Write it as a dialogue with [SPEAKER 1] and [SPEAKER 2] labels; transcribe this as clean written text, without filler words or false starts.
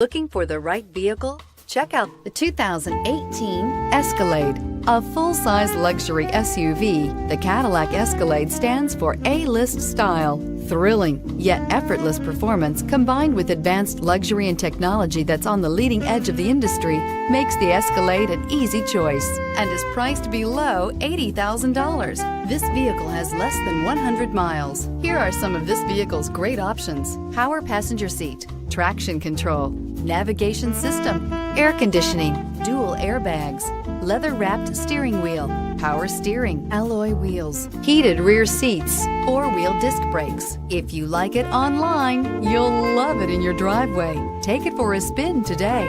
[SPEAKER 1] Looking for the right vehicle? Check out
[SPEAKER 2] The 2018 Escalade. A full-size luxury SUV, the Cadillac Escalade stands for A-list style. Thrilling, yet effortless performance combined with advanced luxury and technology that's on the leading edge of the industry makes the Escalade an easy choice and is priced below $80,000. This vehicle has less than 100 miles. Here are some of this vehicle's great options: power passenger seat, traction control, navigation system, air conditioning, dual airbags, leather-wrapped steering wheel, power steering, alloy wheels, heated rear seats, four-wheel disc brakes. If you like it online, you'll love it in your driveway. Take it for a spin today.